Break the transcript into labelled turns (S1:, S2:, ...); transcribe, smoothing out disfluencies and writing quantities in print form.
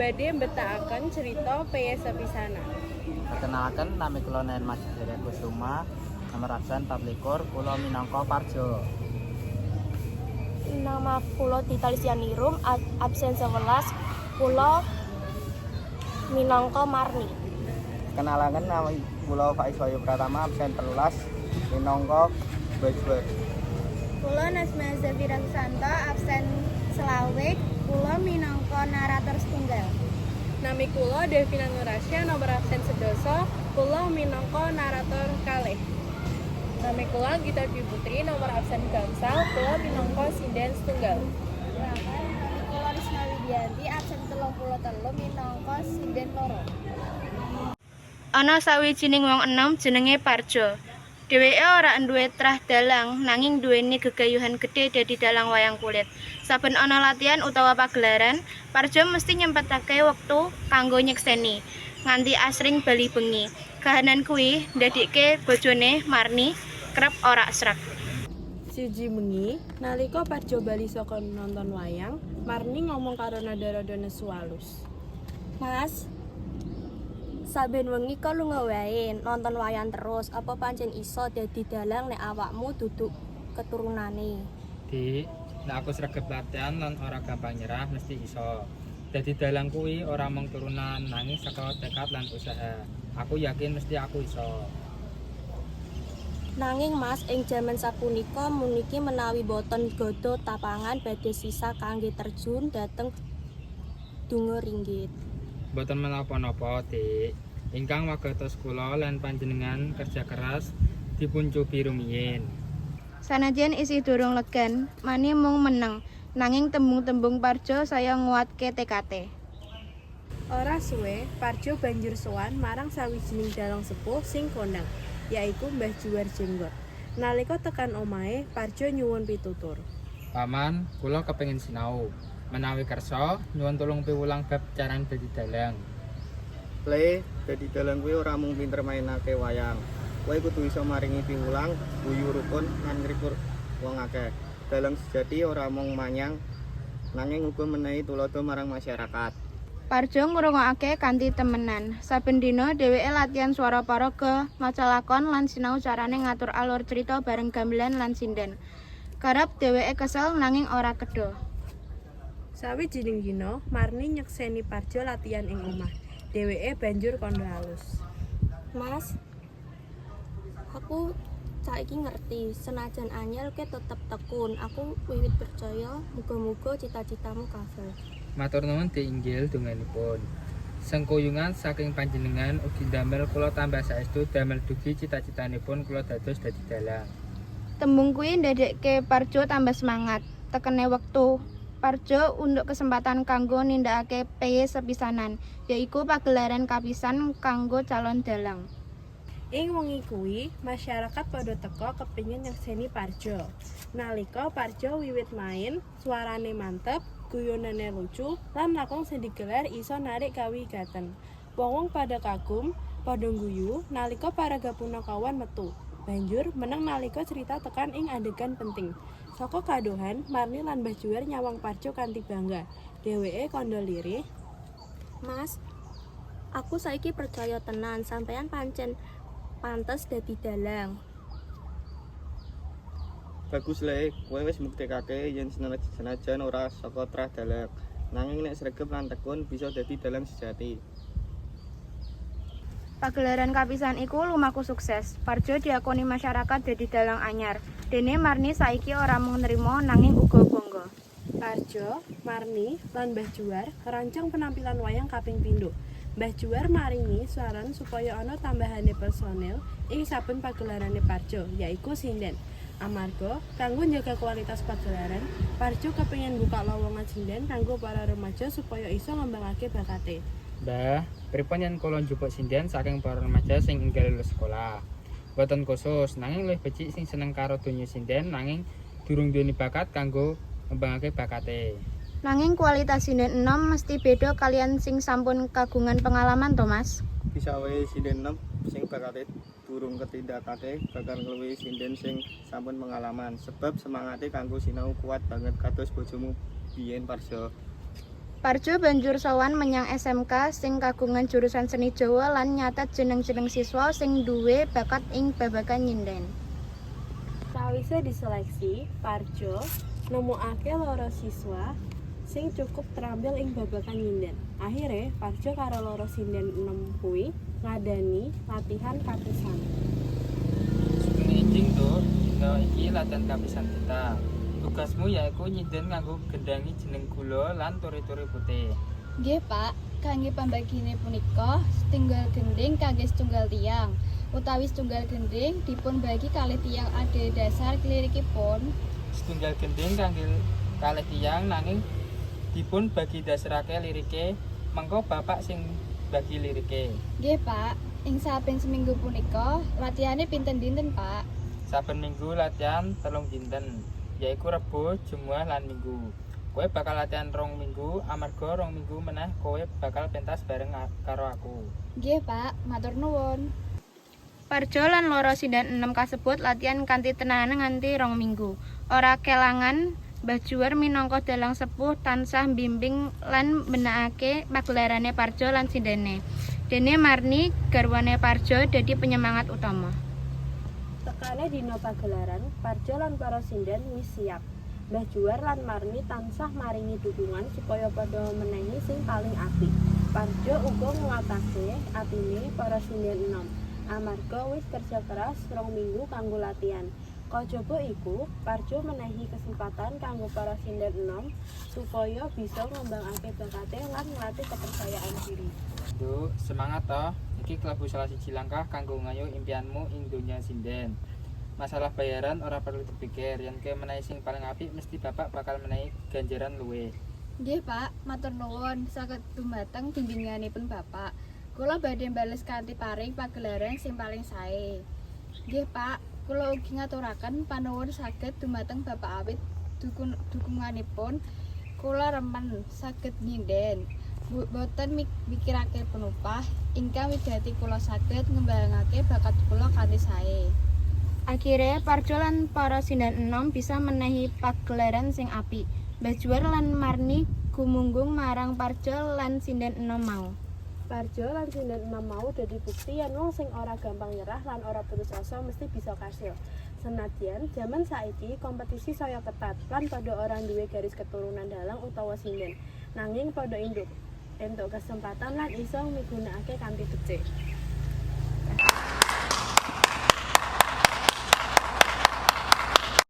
S1: badhe mbetakaken cerita peye sepisanan.
S2: Perkenalkan, nami kula Nen Mas Jaya Kusuma, nomor absen 24, kula minangka Parjo.
S3: Nama kula Dita Listianirum, absen 11, kula minangka Marni.
S2: Kenalaken, nami kula Faiz Wayu Pratama, absen 13, minangka Bajwer.
S4: Kula Nazma Zafira Susanto, absen selawe, kula minangka narator setunggal.
S1: Nami kula Devina Nurasya, nomor absen 11, kula minangka narator kalih. Nami kula Gita Dwi Putri, nomor absen gangsal, kula minangka sinden setunggal.
S4: Nami kula Risma Widianti, absen 33, minangka sinden loro.
S3: Ana sawijining wong enom jenenge Parjo. Dheweke ora duwe trah dalang nanging duweni gegayuhan gedhe dadi dalang wayang kulit. Saben ana latihan utawa pagelaran, Parjo mesti nyempetake wektu kanggo nyekseni nganti asring bali bengi. Kahanan kuwi ndadikke bojone Marni kerep ora sreg.
S1: Siji bengi, nalika Parjo bali saka nonton wayang, Marni ngomong karo nada-nada nesu alus.
S3: Mas, saben wengi kok lunga wae nonton wayang terus, apa pancen iso dadi dalang nek awakmu duduk keturunane?
S5: Dik, nek aku sregep latihan lan ora gampang nyerah mesti iso. Dadi dalang kuwi ora mung turunan nanging saka tekad lan usaha. Aku yakin mesti aku iso.
S3: Nanging Mas, ing jaman sapunika muniki menawi boten godho tapangan badhe sisa kangge terjun dhateng donga ringgit.
S5: Mboten menapa-napa, Dik. Ingkang wagatos kula lan panjenengan kerja keras dipun cobi rumiyin.
S3: Sanajan isih durung legan, Mani mung meneng, nanging tembung-tembung Parjo saya nguatke tekate.
S1: Ora suwe, Parjo banjur sowan marang sawijining dalang sepuh sing kondang, yaiku Mbah Juwar Jenggot. Nalika tekan omahe, Parjo nyuwun pitutur.
S5: Paman, kula kepengin sinau. Menawi kersa, nyuwun tulung piwulang bab caran dadi dalang.
S2: Le, dadi dalang kuwi ora mung pinter mainake wayang. Kowe kudu iso maringi piwulang, guyu rukun lan ngrikur wong akeh. Dalang sejati ora mung manyang, nanging uga menehi tulodo marang masyarakat.
S3: Parjo ngrungokake kanthi temenan. Saben dina dheweke latihan swara paraga, maca lakon lan sinau carane ngatur alur cerita bareng gamelan lan sinden. Kerep dheweke kesel nanging ora kedha.
S1: Sawijining dina, Marni nyekseni Parjo latihan ing omah. Dheweke banjur kandha alus.
S3: Mas, aku saiki ngerti, senajan anyel ke tetep tekun. Aku wiwit percaya, muga-muga cita-citamu kabeh.
S5: Matur nuwun diinggil donganipun. Sengkuyungan saking panjenengan ugi damel kula tambah saestu damel dugi cita-citanipun kula dados dadi dalang.
S3: Tembung kuwi ndadekke Parjo tambah semangat. Tekene wektu Parjo unduk kesempatan kanggo nindakake peye sepisanan, yaiku pagelaran kapisan kanggo calon dalang.
S1: Ing wengi kuwi, masyarakat padha teka kepingin nyekseni Parjo. Nalika Parjo wiwit main, suarane mantep, guyonane lucu, lan lakon sing digelar iso narik kawigaten. Wong-wong pada kagum, padha guyu nalika paraga punakawan metu. Banjur meneng nalika cerita tekan ing adegan penting. Saka kadohan, Marni lan Mbah Juwar nyawang Parjo kanthi bangga. Dheweke kandha lirih,
S3: Mas, aku saiki percaya tenan sampeyan pancen pantes dadi dalang.
S2: Bagus le, kowe wis mbuktekake yen senajan ora saka trah dalang. Nanging nek sregep lan tekun bisa dadi dalang sejati.
S3: Pagelaran kapisan iku lumaku sukses. Parjo diakoni masyarakat dadi dalang anyar. Dene Marni saiki ora mung nrimo nanging uga bangga.
S1: Parjo, Marni, lan Mbah Juwar rancang penampilan wayang kaping pindho. Mbah Juwar maringi saran supaya ana tambahane personel ing saben pagelarane Parjo, yaiku sinden. Amarga kanggo njaga kualitas pagelaran, Parjo kepengin buka lowongan sinden kanggo para remaja supaya iso ngembangake bakate.
S5: Mbah, pripun yen kula njupuk sinden saking para remaja sing enggal lulus sekolah? Boten khusus, nanging luwih becik sing seneng karo donya sinden nanging durung duweni bakat kanggo ngembangake bakate.
S3: Nanging kualitas sinden enom mesti beda kalian sing sampun kagungan pengalaman to, Mas?
S2: Bisa wae sinden enem sing bakate durung ketindakake bakal ngluwihi sinden sing sampun pengalaman sebab semangate kanggo sinau kuat banget kados bojomu biyen Parjo.
S3: Parjo banjur sowan menyang SMK sing kagungan jurusan seni Jawa lan nyatet jeneng-jeneng siswa sing duwé bakat ing babagan nyinden.
S1: Sawise diseleksi, Parjo nemokake loro siswa sing cukup terampil ing babagan nyinden. Akhire Parjo karo loro sinden 6 kuwi ngadani latihan kapisan.
S5: Sugeng enjing tuh, dina iki latihan kapisan kita. Tugasmu yaiku nyinden nganggo gendhangi jeneng gula lan turi-turi putih.
S4: Nggih, Pak. Kangge pambagine punika, setunggal gending kangge setunggal tiang. Utawi setunggal gending dipun bagi kalih tiang ade dasar lirikipun.
S5: Setunggal gending kangge kalih tiyang nanging dipun bagi dasarake lirike, mengko bapak sing bagi lirike.
S4: Nggih, Pak. Ing saben seminggu punika latihane pinten dinten, Pak?
S5: Saben minggu latihan 3 dinten, yaiku Rebo, Jumat lan Minggu. Kowe bakal latihan 2 minggu, amarga 2 minggu meneh kowe bakal pentas bareng karo aku.
S4: Nggih, Pak. Matur nuwun.
S3: Parjo lan loro sinden 6 kasebut latihan kanthi tenanan nganti 2 minggu. Ora kelangan Mbah Juwer minangka dalang sepuh tansah bimbing lan benakake pagelarane Parjo lan sindene. Dene Marni garwane Parjo dadi penyemangat utama.
S1: Tekane dina pagelaran, Parjo lan para sinden wis siap. Mbah Juwer lan Marni tansah maringi dukungan supaya padha menehi sing paling apik. Parjo uga nguatake atine para sinden enom. Amarga wis kerja keras 2 minggu kanggo latihan. Kajaba iku, Parjo menehi kesempatan kanggo para sinden enom supaya bisa ngembangake bakate lan nglatih kepercayaan diri.
S5: Duh, semangat toh. Iki klebu salah siji langkah kanggo ngayu impianmu ing donya sinden. Masalah bayaran ora perlu dipikir, yen kowe menehi sing paling apik mesti bapak bakal menehi ganjaran luwih.
S4: Nggih, Pak. Matur nuwun saged dumateng bimbinganipun Bapak. Kula badhe mbales kanthi paring pagelaran sing paling sae. Nggih, Pak. Kula ugi ngaturaken panuwun saged dumateng Bapak awit dukunganipun kula remen saged nyinden. Boten mikirake penupah ingkang wigati kula saged ngembangake bakat kula kanthi sae.
S3: Akhire Parjo lan para sinden enom bisa menehi pagelaran sing apik. Mbah Juwer lan Marni gumunggung marang Parjo lan sinden enom mau.
S1: Parjo lan sinden enom mau dadi bukti yen wong sing ora gampang nyerah lan ora putus asa mesti bisa kasil. Senadyan jaman saiki kompetisi saya ketat lan padha ora duwe garis keturunan dalang utawa sinden. Nanging padha entuk kesempatan lan iso migunakake kanthi becik.